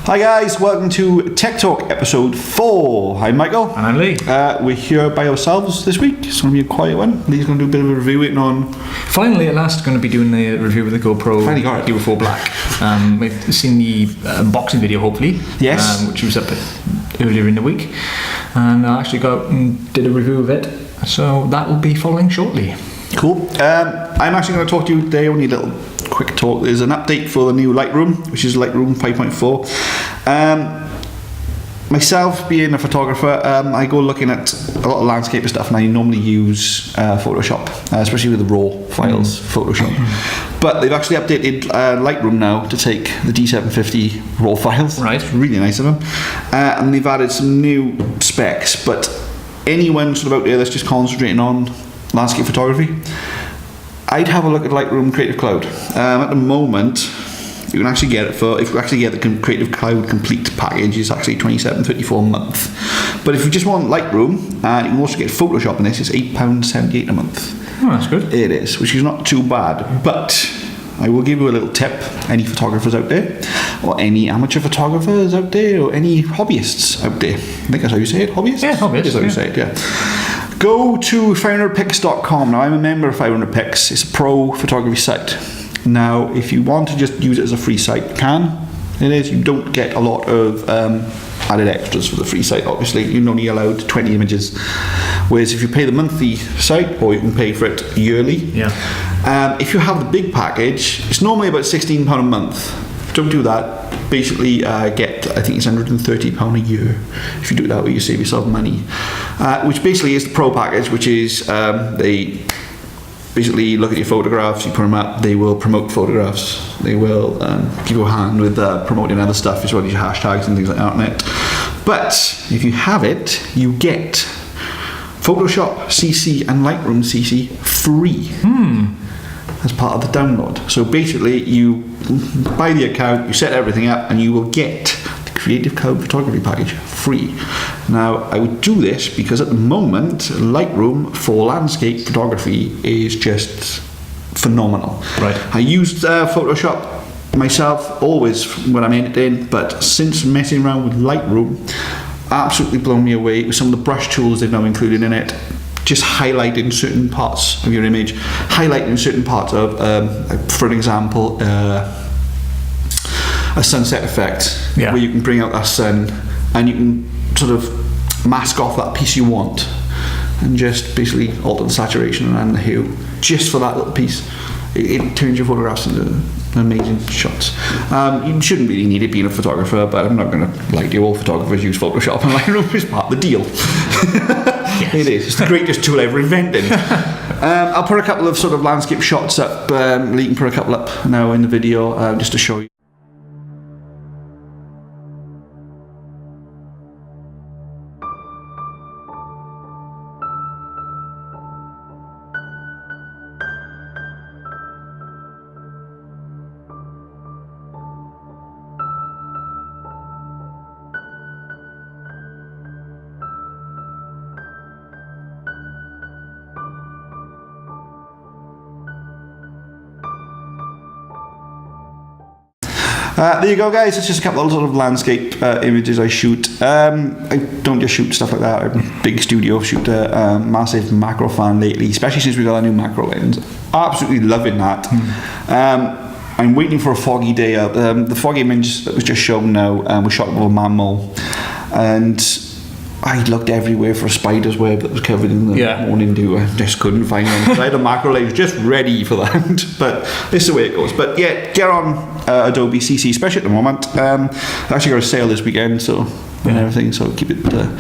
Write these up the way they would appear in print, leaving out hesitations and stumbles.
Hi guys, welcome to Tech Talk episode 4. I'm Michael. And I'm Lee. We're here by ourselves this week. It's going to be a quiet one. Lee's going to do a bit of a review waiting on... Finally, at last, going to be doing the review of the GoPro Hero 4 Black. We've seen the unboxing video, hopefully. Yes. Which was up earlier in the week. And I actually got out and did a review of it. So that will be following shortly. Cool. I'm actually going to talk to you today, only a little quick talk. There's an update for the new Lightroom, which is Lightroom 5.4. Myself, being a photographer, I go looking at a lot of landscape stuff, and I normally use Photoshop, especially with the raw files, Photoshop. But they've actually updated Lightroom now to take the D750 raw files. Right. It's really nice of them. And they've added some new specs, but anyone sort of out there that's just concentrating on landscape photography, I'd have a look at Lightroom Creative Cloud. At the moment, you can actually get it for, if you actually get the Creative Cloud Complete package, it's actually $27.34 a month. But if you just want Lightroom, you can also get Photoshop in this, it's £8.78 a month. Oh, that's good. It is, which is not too bad. But I will give you a little tip, any photographers out there, or any amateur photographers out there, or any hobbyists out there. I think that's how you say it, hobbyists? Yeah, hobbyists. That's how you say it, yeah. Go to 500pix.com. Now, I'm a member of 500pix. It's a pro photography site. Now, if you want to just use it as a free site, you can. It is. You don't get a lot of added extras for the free site, obviously. You're only allowed 20 images. Whereas if you pay the monthly site, or you can pay for it yearly, if you have the big package, it's normally about £16 a month. Don't do that. Basically get, I think it's £130 a year. If you do it that way, you save yourself money. Which basically is the pro package, which is they basically look at your photographs, you put them up, they will promote photographs, they will give you a hand with promoting other stuff as well as your hashtags and things like that on it. But if you have it, you get Photoshop CC and Lightroom CC free as part of the download. So basically you buy the account, you set everything up, and you will get the Creative Cloud Photography package free. Now, I would do this because at the moment, Lightroom for landscape photography is just phenomenal. Right. I used Photoshop myself always when I'm editing, but since messing around with Lightroom, absolutely blown me away with some of the brush tools they've now included in it. Just highlighting certain parts of your image, highlighting certain parts of, for an example, a sunset effect, where you can bring out that sun and you can sort of mask off that piece you want and just basically alter the saturation and the hue just for that little piece. It turns your photographs into amazing shots. You shouldn't really need it being a photographer, but I'm not going to lie to you, all photographers use Photoshop, and Lightroom is part of the deal. Yes. It is. It's the greatest tool ever invented. I'll put a couple of sort of landscape shots up. Lee can put a couple up now in the video just to show you. There you go, guys. It's just a couple of sort of landscape images I shoot. I don't just shoot stuff like that. I'm a big studio shooter, massive macro fan lately, especially since we got a new macro lens. Absolutely loving that. I'm waiting for a foggy day up. The foggy image that was just shown now was shot with a man mole, and I looked everywhere for a spider's web that was covered in the morning dew. I just couldn't find one. I had a macro lens just ready for that, but this is the way it goes. But yeah, get on Adobe CC, especially at the moment. I actually got a sale this weekend, so and everything, so keep it there.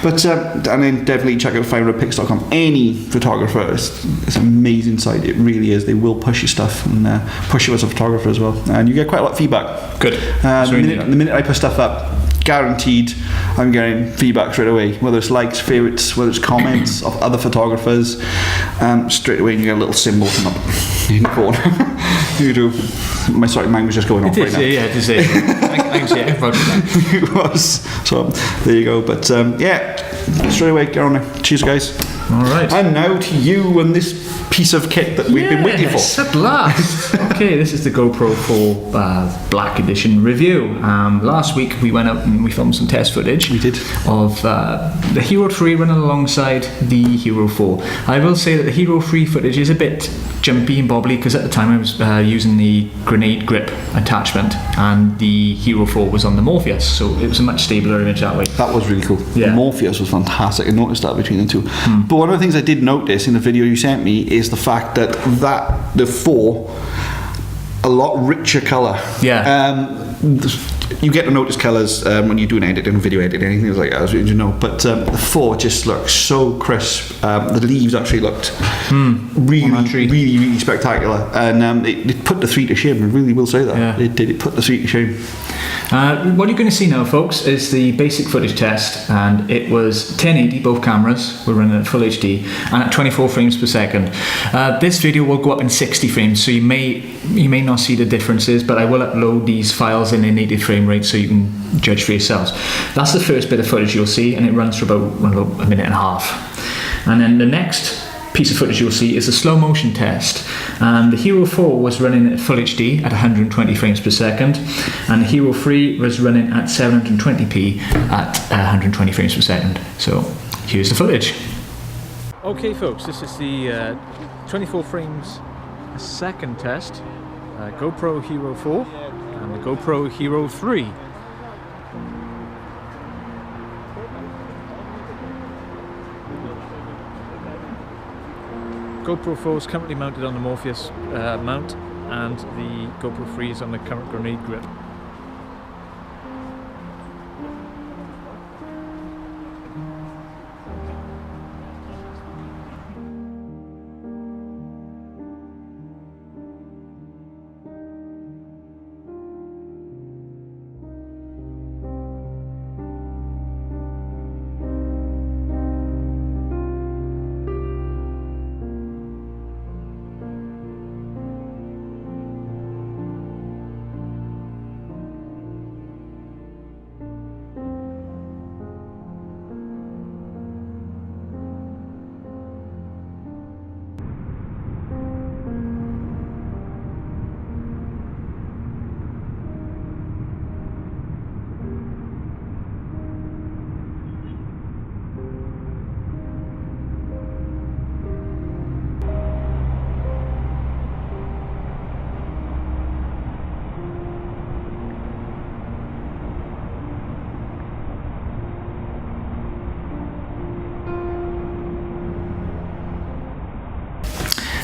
But and then definitely check out 500pix.com. Any photographer, it's an amazing site. It really is. They will push your stuff and push you as a photographer as well, and you get quite a lot of feedback. Good. The minute I put stuff up, guaranteed I'm getting feedback straight away, whether it's likes, favourites, whether it's comments of other photographers. Straight away you get a little symbol come up in the corner. You do. Mine was just going off right now. Yeah, it is. I can see it. It was. So there you go. But straight away, get on there. Cheers, guys. All right. And now to you and this piece of kit that we've been waiting for. Yes, at last. Okay, this is the GoPro 4 Black Edition review. Last week we went out and we filmed some test footage. We did. Of the Hero 3 running alongside the Hero 4. I will say that the Hero 3 footage is a bit jumpy and bobbly because at the time I was using the grenade grip attachment and the Hero 4 was on the Morpheus, so it was a much stabler image that way. That was really cool. Yeah. The Morpheus was fantastic. I noticed that between the two. But one of the things I did notice in the video you sent me is the fact that the 4 a lot richer colour. Yeah. You get to notice colours when you do an edit and video edit, anything like that, as you know. But the 4 just looks so crisp. The leaves actually looked really spectacular, and it put the 3 to shame. I really will say that. Yeah. It put the 3 to shame. What you're going to see now, folks, is the basic footage test, and it was 1080. Both cameras were running at full HD and at 24 frames per second. This video will go up in 60 frames, so you may not see the differences, but I will upload these files in a native frame rate so you can judge for yourselves. That's the first bit of footage you'll see, and it runs for about a minute and a half. And then the next piece of footage you'll see is a slow motion test, and the Hero 4 was running at full HD at 120 frames per second, and the Hero 3 was running at 720p at 120 frames per second. So here's the footage. Okay folks, this is the 24 frames a second test, GoPro Hero 4 and the GoPro Hero 3. GoPro 4 is currently mounted on the Morpheus mount, and the GoPro 3 is on the current grenade grip.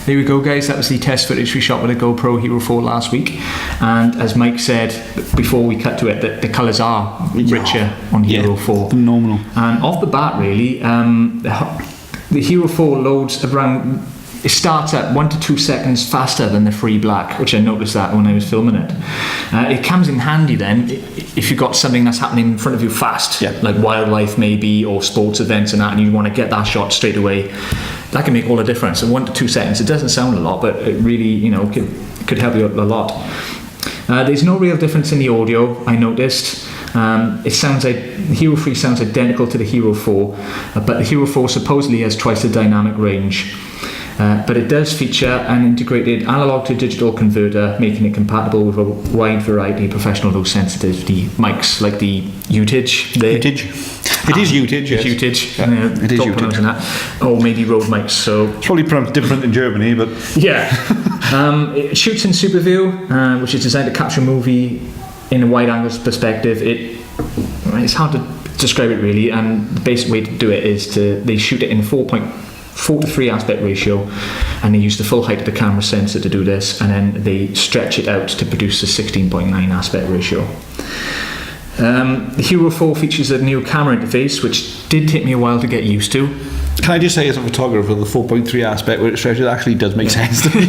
There we go, guys, that was the test footage we shot with the GoPro Hero 4 last week, and as Mike said before we cut to it, that the colours are richer on Hero 4. Phenomenal. And off the bat really, the Hero 4 loads around, it starts at 1 to 2 seconds faster than the Free Black, which I noticed that when I was filming it. It comes in handy then if you've got something that's happening in front of you fast, like wildlife maybe, or sports events and that, and you want to get that shot straight away. That can make all the difference. In 1 to 2 seconds, it doesn't sound a lot, but it really, could help you a lot. There's no real difference in the audio, I noticed. It sounds like the Hero 3 sounds identical to the Hero 4, but the Hero 4 supposedly has twice the dynamic range. But it does feature an integrated analog to digital converter, making it compatible with a wide variety of professional low sensitivity mics, like the Utage. It is Utage. It's Utage. Yeah, it is Utage. That. Or maybe Rode mics. So it's probably pronounced different in Germany, but yeah. It shoots in super view, which is designed to capture a movie in a wide-angle perspective. It's hard to describe it really, and the basic way to do it is they shoot it in 4 to 3 aspect ratio, and they use the full height of the camera sensor to do this, and then they stretch it out to produce a 16.9 aspect ratio. The Hero 4 features a new camera interface, which did take me a while to get used to. Can I just say, as a photographer, the 4.3 aspect where it stretches actually does make sense to me.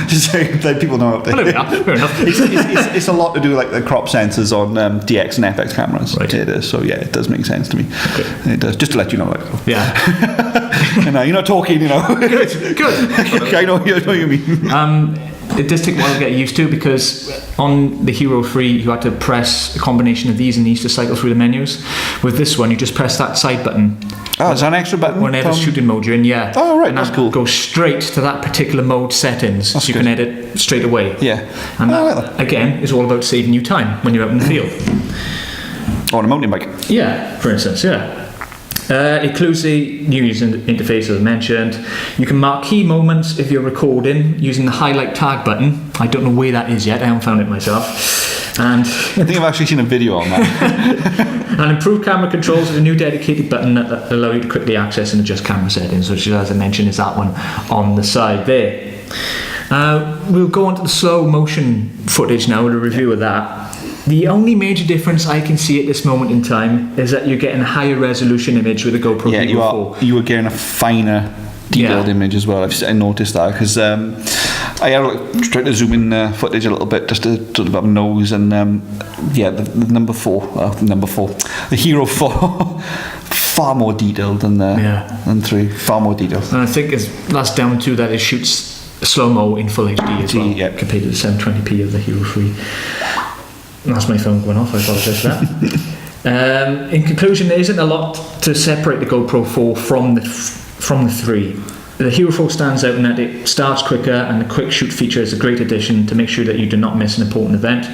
Just so that people know. Fair enough. It's a lot to do like the crop sensors on DX and FX cameras. Right. It is. So yeah, it does make sense to me. Okay. It does. Just to let you know. Yeah. You're not talking. Good. I know what you mean. It does take a while to get used to, because on the Hero 3 you had to press a combination of these and these to cycle through the menus. With this one, you just press that side button Oh, is that an extra button? Whenever shooting mode you're in, yeah. Oh, right, and that's that cool. goes straight to that particular mode settings, so you can edit straight away. Yeah. And that, again, is all about saving you time when you're out in the field. On a mountain bike. Yeah, for instance, yeah. It includes the new user interface as I mentioned. You can mark key moments if you're recording using the highlight tag button. I don't know where that is yet, I haven't found it myself. And I think I've actually seen a video on that. and improved camera controls with a new dedicated button that allow you to quickly access and adjust camera settings, which, as I mentioned, is that one on the side there. We'll go on to the slow motion footage now, with a review of that. The only major difference I can see at this moment in time is that you're getting a higher resolution image with the GoPro Hero 4. You are getting a finer detailed image as well. I noticed that because I tried to zoom in footage a little bit just to sort of have a nose, and the number 4, the Hero 4, far more detailed than 3, far more detailed. And I think that's down to that it shoots slow-mo in full HD as well, compared to the 720p of the Hero 3. That's my phone going off, I apologise for that. In conclusion, there isn't a lot to separate the GoPro 4 from the 3. The Hero 4 stands out in that it starts quicker, and the quick shoot feature is a great addition to make sure that you do not miss an important event.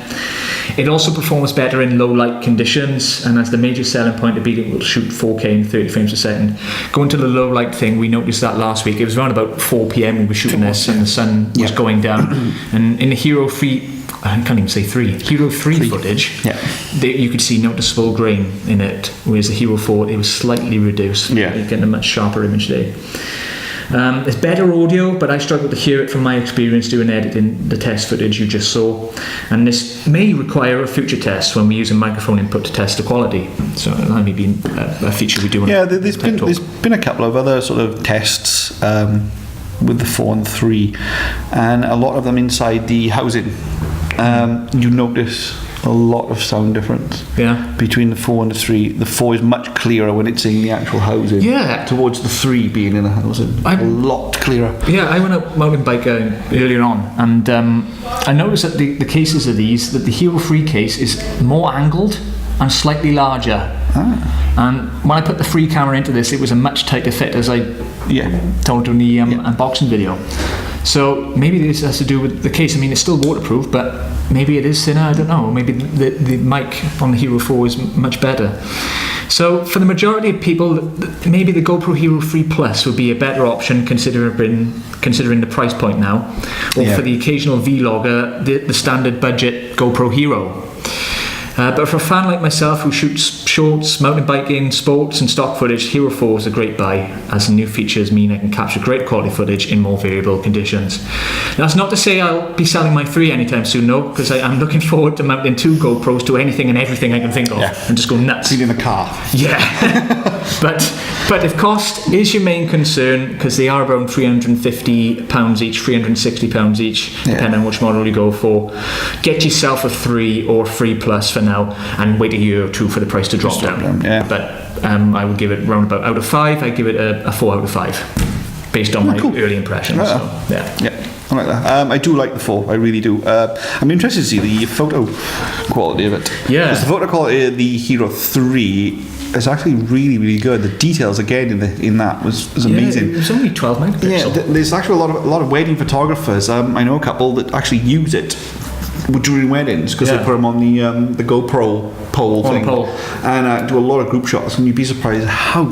It also performs better in low light conditions, and as the major selling point to beat it will shoot 4K in 30 frames per second. Going to the low light thing, we noticed that last week. It was around about 4 PM we were shooting this, and the sun was going down. And in the Hero 3, I can't even say 3. Hero 3 footage, you could see noticeable grain in it, whereas the Hero 4, it was slightly reduced. You're getting a much sharper image there. It's better audio, but I struggled to hear it from my experience doing editing the test footage you just saw. And this may require a future test when we use a microphone input to test the quality. So that may be a feature we do. There's been a couple of other sort of tests with the 4 and 3, and a lot of them inside the housing. You notice a lot of sound difference between the 4 and the 3. The 4 is much clearer when it's in the actual housing, towards the 3 being in the housing. A lot clearer. I went out mountain biking earlier on, and I noticed that the cases of these, that the Hero 3 case is more angled and slightly larger. And when I put the 3 camera into this, it was a much tighter fit, as I told you in the unboxing video. So maybe this has to do with the case. I mean, it's still waterproof, but maybe it is thinner, I don't know. Maybe the mic on the Hero 4 is much better. So for the majority of people, maybe the GoPro Hero 3 Plus would be a better option considering the price point now. Or for the occasional vlogger, the standard budget GoPro Hero. But for a fan like myself who shoots shorts, mountain biking, sports and stock footage, Hero 4 is a great buy, as the new features mean I can capture great quality footage in more variable conditions. That's not to say I'll be selling my 3 anytime soon, though, because I'm looking forward to mounting 2 GoPros to anything and everything I can think of and just go nuts. Seen in a car. But if cost is your main concern, because they are around £350 each, £360 each, depending on which model you go for, get yourself a 3 or 3 Plus for now, and wait a year or 2 for the price to drop down. But I would give it round about out of 5. I give it a 4 out of 5 based on my early impressions. I like that. I do like the 4. I really do. I'm interested to see the photo quality of it. Because the photo quality of the Hero 3 is actually really, really good. The details again in that was amazing. It was only 12 megapixels. There's actually a lot of wedding photographers. I know a couple that actually use it during weddings, because they put them on the GoPro pole thing and do a lot of group shots, and you'd be surprised how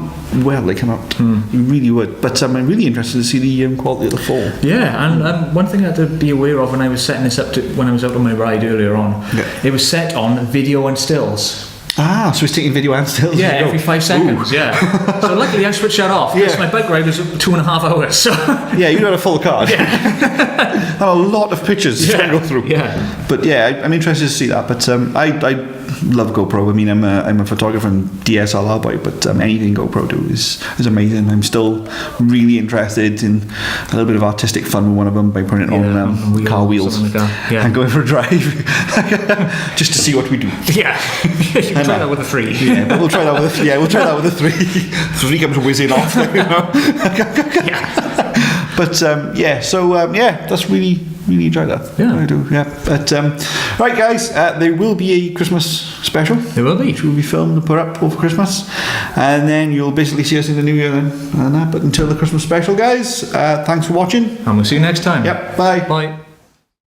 well they come out. You really would. But I'm really interested to see the quality of the 4. And one thing I had to be aware of when I was setting this up when I was out on my ride earlier on, it was set on video and stills. So it's taking video and stills. Every 5 seconds. So luckily I switched that off. My bike ride was 2.5 hours. So you had a full card. And a lot of pictures to go through. But I'm interested to see that. But I love GoPro. I mean, I'm a photographer and DSLR boy, but anything GoPro do is amazing. I'm still really interested in a little bit of artistic fun with one of them by putting it on car wheels and going for a drive just to see what we do. You can try that with a 3. But we'll try that with a 3. 3 comes whizzing off. But that's really really enjoy that. Yeah. I do, yeah. But, right, guys, there will be a Christmas special. There will be. Which will be filmed and put up over Christmas. And then you'll basically see us in the new year and that. But until the Christmas special, guys, thanks for watching. And we'll see you next time. Yep, bye. Bye.